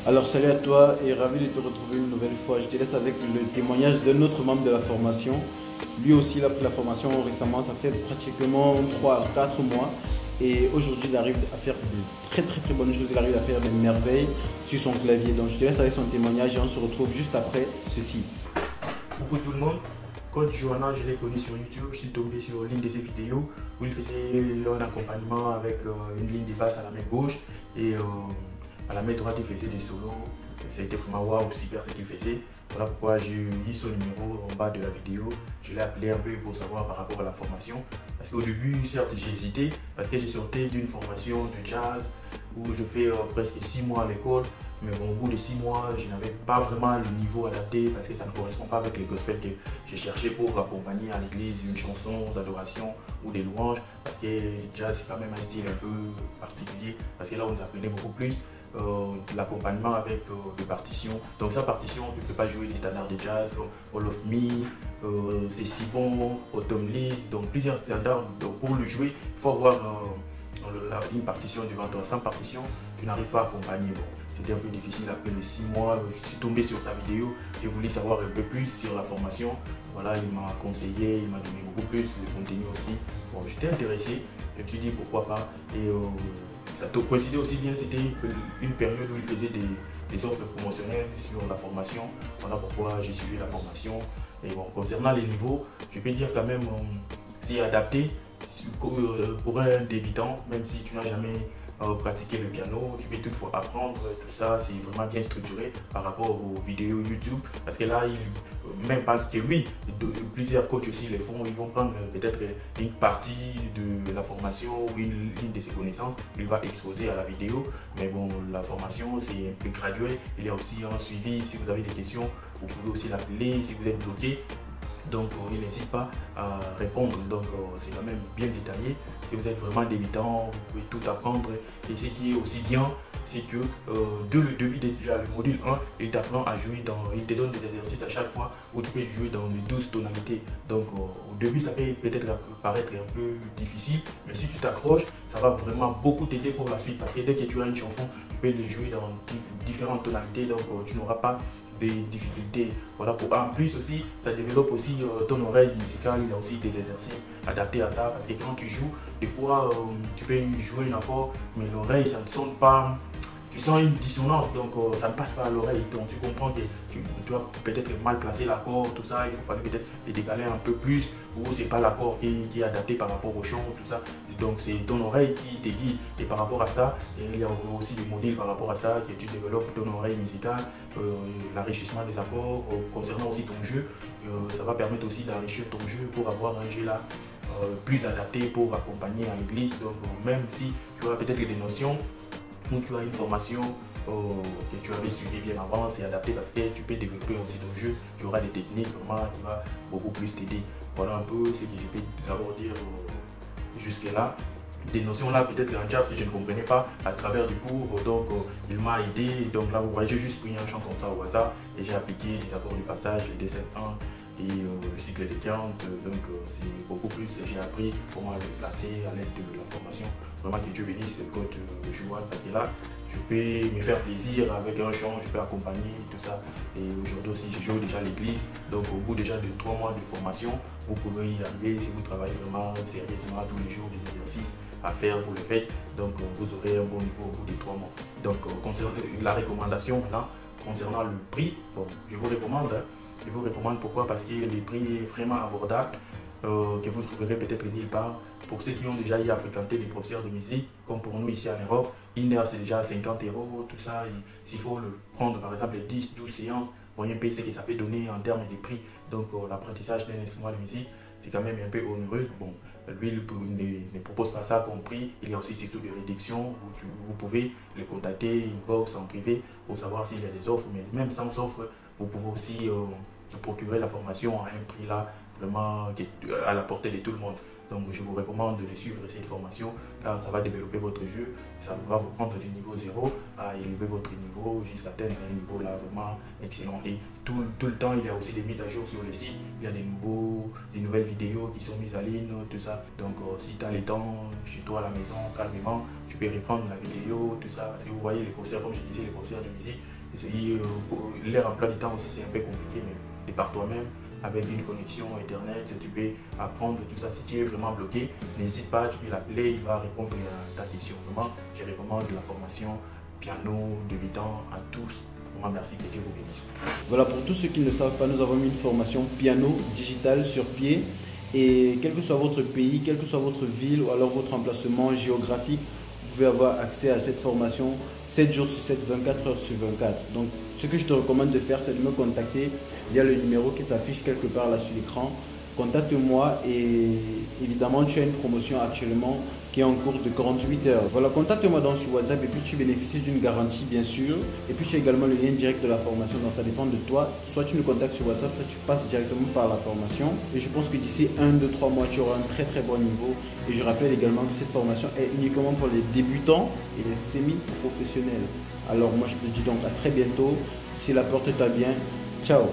Alors salut à toi et ravi de te retrouver une nouvelle fois. Je te laisse avec le témoignage d'un autre membre de la formation. Lui aussi il a pris la formation récemment, ça fait pratiquement 3 à 4 mois. Et aujourd'hui il arrive à faire de très bonnes choses, il arrive à faire des merveilles sur son clavier. Donc je te laisse avec son témoignage et on se retrouve juste après ceci. Coucou tout le monde, Coach Johanna, je l'ai connu sur YouTube, je suis tombé sur l'une de ses vidéos où il faisait un accompagnement avec une ligne de basse à la main gauche et à la main droite il faisait des solos. C'était vraiment waouh, super ce qu'il faisait. Voilà pourquoi j'ai eu son numéro en bas de la vidéo. Je l'ai appelé un peu pour savoir par rapport à la formation. Parce qu'au début, certes, j'ai hésité parce que j'ai sorti d'une formation de jazz où je fais presque 6 mois à l'école. Mais bon, au bout de 6 mois, je n'avais pas vraiment le niveau adapté parce que ça ne correspond pas avec les gospels que j'ai cherché pour accompagner à l'église une chanson d'adoration ou des louanges. Parce que jazz, c'est quand même un style un peu particulier. Parce que là, on nous apprenait beaucoup plus l'accompagnement avec des partitions. Donc, sa partition, tu ne peux pas jouer les standards de jazz comme All of Me, C'est si bon, Autumn Leaves. Donc, plusieurs standards. Donc, pour le jouer, il faut avoir une partition devant toi. Sans partition, tu n'arrives pas à accompagner. Bon, c'était un peu difficile après les 6 mois. Je suis tombé sur sa vidéo. J'ai voulu savoir un peu plus sur la formation. Voilà, il m'a conseillé, il m'a donné beaucoup plus de contenu aussi. Bon, j'étais intéressé. Je me suis dit pourquoi pas. Et ça coïncidait aussi bien. C'était une période où il faisait des offres promotionnelles sur la formation. Voilà pourquoi j'ai suivi la formation. Et bon, concernant les niveaux, je peux dire quand même, c'est adapté pour un débutant, même si tu n'as jamais pratiqué le piano, tu peux toutefois apprendre tout ça, c'est vraiment bien structuré par rapport aux vidéos YouTube, parce que là, même pas que oui, plusieurs coachs aussi les font, ils vont prendre peut-être une partie de la formation ou une de ses connaissances, il va exposer à la vidéo, mais bon, la formation c'est un peu graduel, il y a aussi un suivi, si vous avez des questions, vous pouvez aussi l'appeler, si vous êtes bloqué. Donc, il n'hésite pas à répondre. Donc, c'est quand même bien détaillé. Si vous êtes vraiment débutant, vous pouvez tout apprendre. Et ce qui est aussi bien, c'est que dès le début, déjà le module 1, il t'apprend à jouer il te donne des exercices à chaque fois où tu peux jouer dans les 12 tonalités. Donc, au début, ça peut peut-être paraître un peu difficile, mais si tu t'accroches, ça va vraiment beaucoup t'aider pour la suite. Parce que dès que tu as une chanson, tu peux le jouer dans différentes tonalités. Donc, tu n'auras pas des difficultés. Voilà, en plus aussi, ça développe aussi ton oreille musicale. Il y a aussi des exercices adaptés à ça parce que quand tu joues, des fois tu peux jouer un accord, mais l'oreille ça ne sonne pas. Tu sens une dissonance, donc ça ne passe pas à l'oreille. Donc tu comprends que tu dois peut-être mal placer l'accord, tout ça. Il faut falloir peut-être les décaler un peu plus, ou c'est pas l'accord qui est adapté par rapport au chant, tout ça. Donc c'est ton oreille qui te guide. Et par rapport à ça, il y a aussi des modèles par rapport à ça, que tu développes ton oreille musicale, l'enrichissement des accords, concernant aussi ton jeu. Ça va permettre aussi d'enrichir ton jeu pour avoir un jeu là plus adapté pour accompagner à l'église. Donc même si tu as peut-être des notions, où tu as une formation que tu avais suivi bien avant, c'est adapté parce que tu peux développer aussi ton jeu, tu auras des techniques vraiment qui vont beaucoup plus t'aider. Voilà un peu ce que je peux d'abord dire jusque là. Des notions là peut-être en jazz que je ne comprenais pas à travers du cours, donc il m'a aidé. Donc là vous voyez, j'ai juste pris un chant comme ça au hasard et j'ai appliqué les accords du passage, les descentes 1 et le cycle des quintes. Donc c'est beaucoup plus, j'ai appris comment le placer à l'aide de la formation. Vraiment que Dieu bénisse le coach Joanne, parce que là je peux me faire plaisir avec un chant, je peux accompagner tout ça. Et aujourd'hui aussi je joue déjà à l'église, donc au bout déjà de 3 mois de formation, vous pouvez y arriver si vous travaillez vraiment sérieusement tous les jours des exercices à faire, vous le faites, donc vous aurez un bon niveau au bout des 3 mois. Donc concernant la recommandation maintenant, concernant le prix, bon, je vous recommande, hein. Je vous recommande pourquoi? Parce que le prix est vraiment abordable, que vous ne trouverez peut-être nulle part. Pour ceux qui ont déjà eu à fréquenter des professeurs de musique, comme pour nous ici en Europe, une heure c'est déjà 50 euros, tout ça. S'il faut le prendre par exemple 10-12 séances, voyez un peu ce que ça peut donner en termes de prix. Donc l'apprentissage d'un instrument de musique, c'est quand même un peu onéreux. Bon, lui ne propose pas ça comme prix. Il y a aussi surtout des réductions où vous pouvez le contacter inbox en privé pour savoir s'il y a des offres. Mais même sans offre, vous pouvez aussi procurer la formation à un prix là vraiment à la portée de tout le monde. Donc je vous recommande de suivre cette formation car ça va développer votre jeu, ça va vous prendre du niveau 0 à élever votre niveau jusqu'à atteindre un niveau là vraiment excellent. Et tout le temps, il y a aussi des mises à jour sur le site, il y a des nouvelles vidéos qui sont mises en ligne, tout ça. Donc si tu as le temps chez toi à la maison, calmement, tu peux reprendre la vidéo, tout ça. Parce que vous voyez les concerts, comme je disais, les concerts de musique, leur emploi du temps aussi c'est un peu compliqué, mais c'est par toi-même. Avec une connexion internet, tu peux apprendre tout ça. Si tu es vraiment bloqué, n'hésite pas, tu peux l'appeler, il va répondre à ta question. Vraiment, je recommande la formation piano débutant à tous. Vraiment, merci, que Dieu vous bénisse. Voilà, pour tous ceux qui ne le savent pas, nous avons mis une formation piano digital sur pied. Et quel que soit votre pays, quelle que soit votre ville ou alors votre emplacement géographique, vous pouvez avoir accès à cette formation 7 jours sur 7, 24 heures sur 24. Donc, ce que je te recommande de faire, c'est de me contacter via le numéro qui s'affiche quelque part là sur l'écran. Contacte-moi et évidemment, tu as une promotion actuellement qui est en cours de 48 heures. Voilà, contacte-moi donc sur WhatsApp et puis tu bénéficies d'une garantie bien sûr. Et puis tu as également le lien direct de la formation, donc ça dépend de toi. Soit tu me contactes sur WhatsApp, soit tu passes directement par la formation. Et je pense que d'ici 1, 2, 3 mois, tu auras un très très bon niveau. Et je rappelle également que cette formation est uniquement pour les débutants et les semi-professionnels. Alors moi je te dis donc à très bientôt. Si la porte t'a bien, ciao.